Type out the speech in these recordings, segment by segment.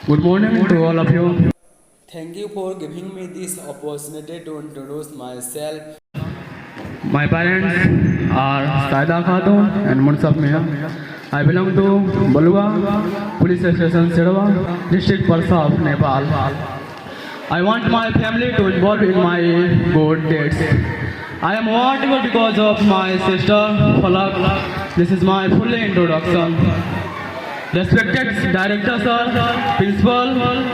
Good morning to all of you. Thank you for giving me this opportunity to introduce myself. My parents are Saida Khatun and Munsaf Mia. I belong to Balua Police Station, Sirwa, District Parsa of Nepal. I want my family to involve in my good deeds. I am honorable because of my sister Falak. This is my full introduction. Respected director sir, principal,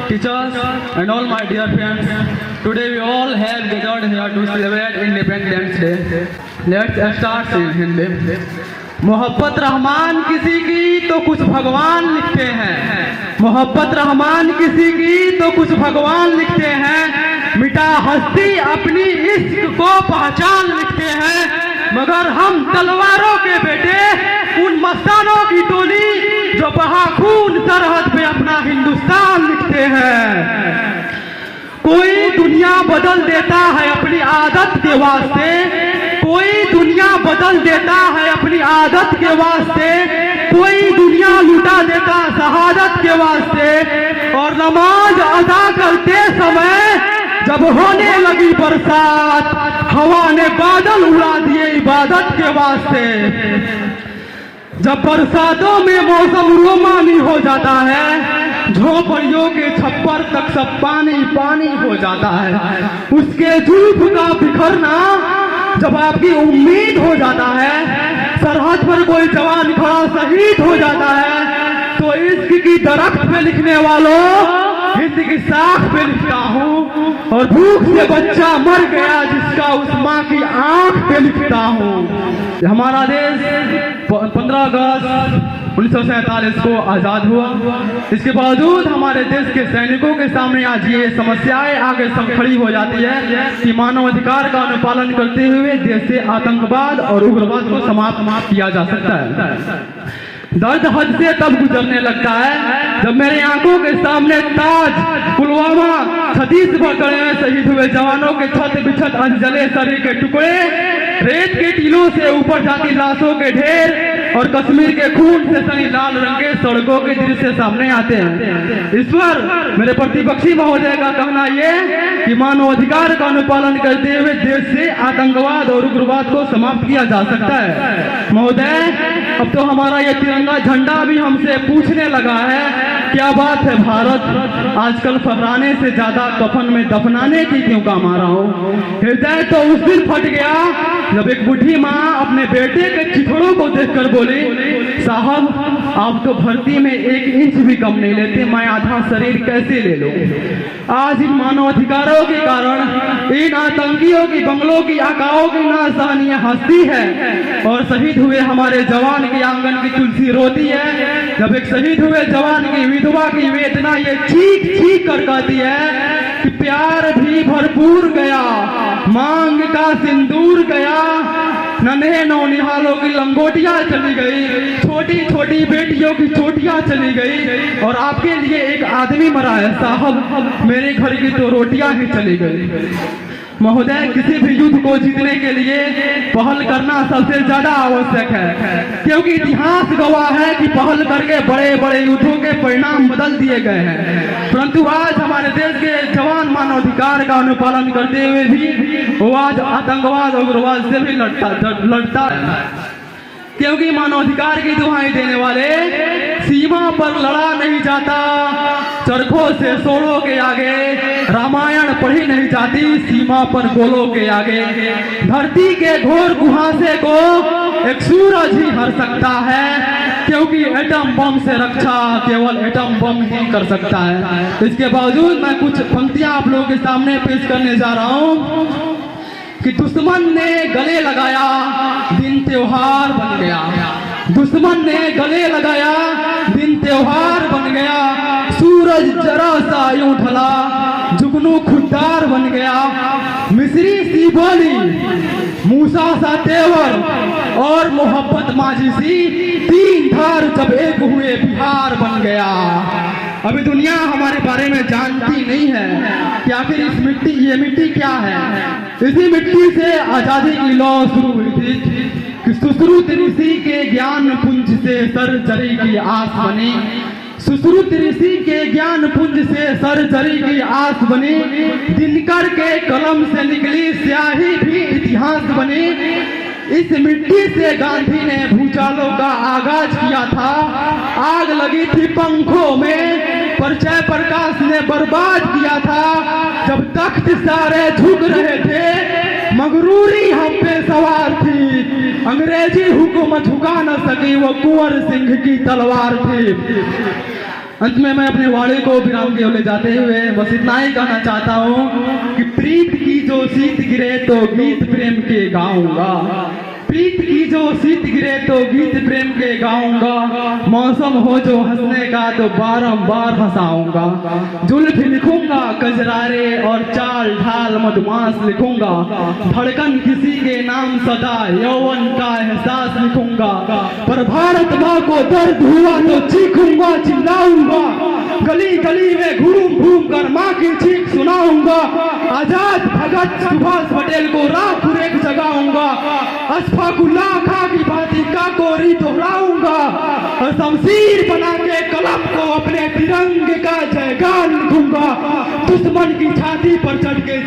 teachers and all my dear friends, today we all have gathered here to celebrate Independence Day. Let's start in Hindi. मोहब्बत रहमान किसी की तो कुछ भगवान लिखते हैं, मोहब्बत रहमान किसी की तो कुछ भगवान लिखते हैं, मिटा हस्ती अपनी इश्क को पहचान लिखते हैं, मगर हम तलवारों के बेटे उन मस्तानों की टोली जो बहा खून सरहद पे अपना हिंदुस्तान लिखते हैं। कोई दुनिया बदल देता है अपनी आदत के वास्ते, कोई दुनिया बदल देता है अपनी आदत के वास्ते, कोई दुनिया लुटा देता शहादत के वास्ते, और नमाज अदा करते समय जब होने लगी बरसात हवा ने बादल उड़ा दिए इबादत के वास्ते। जब बरसातों में मौसम रोमानी हो जाता है, झोपड़ियों के छप्पर तक सब पानी पानी हो जाता है, उसके जुल्फ का बिखरना जब आपकी उम्मीद हो जाता है, सरहद पर कोई जवान खड़ा शहीद हो जाता है, तो इश्क की दरख्त पे लिखने वालों हिंद की साख पे लिखता हूँ, और भूख से बच्चा मर गया जिसका उस माँ की आंख पे लिखता हूँ। हमारा देश 15 अगस्त 1947 को आजाद हुआ, इसके बावजूद हमारे देश के सैनिकों के सामने आज ये समस्याएं आगे खड़ी हो जाती है कि मानव अधिकार का अनुपालन करते हुए देश से आतंकवाद और उग्रवाद को समाप्त किया जा सकता है। दर्द हद से तब गुजरने लगता है जब मेरे आंखों के सामने ताज, पुलवामा, छत्तीसगढ़ में शहीद हुए जवानों के छत बिछत जले शरीर के टुकड़े, रेत के टीलों से ऊपर जाती लाशों के ढेर और कश्मीर के खून से सनी लाल रंग के सड़कों के दृश्य सामने आते हैं। इस पर मेरे प्रतिपक्षी महोदय का कहना यह कि मानवाधिकार का अनुपालन करते हुए देश से आतंकवाद और उग्रवाद को समाप्त किया जा सकता है। महोदय, अब तो हमारा ये तिरंगा झंडा भी हमसे पूछने लगा है, क्या बात है भारत, आजकल फहराने से ज्यादा कफन में दफनाने की क्यों काम आ रहा हो। हृदय तो उस दिन फट गया जब एक बूढ़ी माँ अपने बेटे के चिथड़ों को देखकर बोली, साहब आप तो भर्ती में 1 इंच भी कम नहीं लेते, मैं आधा शरीर कैसे ले लूं। आज इन मानवाधिकारों के कारण इन आतंकियों की बंगलों की आकाओं की नासहनीय हस्ती है, और शहीद हुए हमारे जवान के आंगन की तुलसी रोती है। जब एक शहीद हुए जवान की विधवा की वेदना ये चीख चीख कर कहती है कि प्यार भी भरपूर गया, मांग का सिंदूर गया, नन्हे नौनिहालों की लंगोटियां चली गई, छोटी छोटी बेटियों की चोटियां चली गई, और आपके लिए एक आदमी मरा है साहब, मेरे घर की तो रोटियां ही चली गई। महोदय, किसी भी युद्ध को जीतने के लिए पहल करना सबसे ज्यादा आवश्यक है, क्योंकि इतिहास गवाह है कि पहल करके बड़े बड़े युद्धों के परिणाम बदल दिए गए हैं। परंतु आज हमारे देश के जवान मानवाधिकार का अनुपालन करते हुए भी वो आज आतंकवाद और उग्रवाद से भी लड़ता है, क्योंकि मानवाधिकार की दुहाई देने वाले सीमा पर लड़ा नहीं जाता, चरखों से सोलों के आगे रामायण पढ़ी नहीं जाती, सीमा पर गोलों के आगे धरती के घोर कुहासे को एक सूरज ही हर सकता है, क्योंकि एटम बम से रक्षा केवल एटम बम ही कर सकता है। इसके बावजूद मैं कुछ पंक्तियां आप लोगों के सामने पेश करने जा रहा हूं कि दुश्मन ने गले लगाया दिन त्योहार बन गया, दुश्मन ने गले लगाया दिन त्योहार बन गया, सूरज जरा सा यूं ढला जुगनू खुददार बन गया, मिस्री सी बोली मूसा सा तेवर और मोहब्बत माझी सी, 3 धार जब एक हुए बिहार बन गया। अभी दुनिया हमारे बारे में जानती नहीं है कि आखिर ये मिट्टी क्या है। इसी मिट्टी से आजादी की लौ शुरू हुई थी कि सुश्रुत ऋषि के ज्ञान पुंज से सर जरी की आस बनी, सुश्रुत ऋषि के ज्ञान पुंज से सर्जरी की आस बनी, दिनकर के कलम से निकली स्याही भी इतिहास बनी। इस मिट्टी से गांधी ने भूचालों का आगाज किया था, आग लगी थी पंखों में, पर जयप्रकाश ने बर्बाद किया था। जब तख्त सारे झुक रहे थे, मगरूरी हम पे सवार थी, अंग्रेजी हुकूमत झुका न सकी, वो कुंवर सिंह की तलवार थी। अंत में मैं अपने वाणी को विराम की ओर ले जाते हुए बस इतना ही कहना चाहता हूँ कि प्रीत की जो शीत गिरे तो गीत प्रेम के गाऊंगा, प्रीत की जो शीत गिरे तो गीत प्रेम के गाऊंगा, मौसम हो जो हंसने का तो बारंबार हंसाऊंगा। जुल्फ लिखूंगा कजरारे और चाल ढाल मधुमास लिखूंगा, धड़कन किसी के नाम सदा यौवन का एहसास लिखूंगा। पर भारत माँ को दर्द हुआ तो चीखूंगा चिल्लाऊंगा, गली गली में घूम घूम कर माँ की चीख सुनाऊंगा। आजाद भगत सुभाष पटेल को रात एक जगाऊंगा, अशफाकुल्लाह खां की बाती का कोरी दोहराऊंगा, और शमशीर बना के कलम को अपने तिरंगे का जयगान लिखूंगा। दुश्मन की छाती पर चढ़ के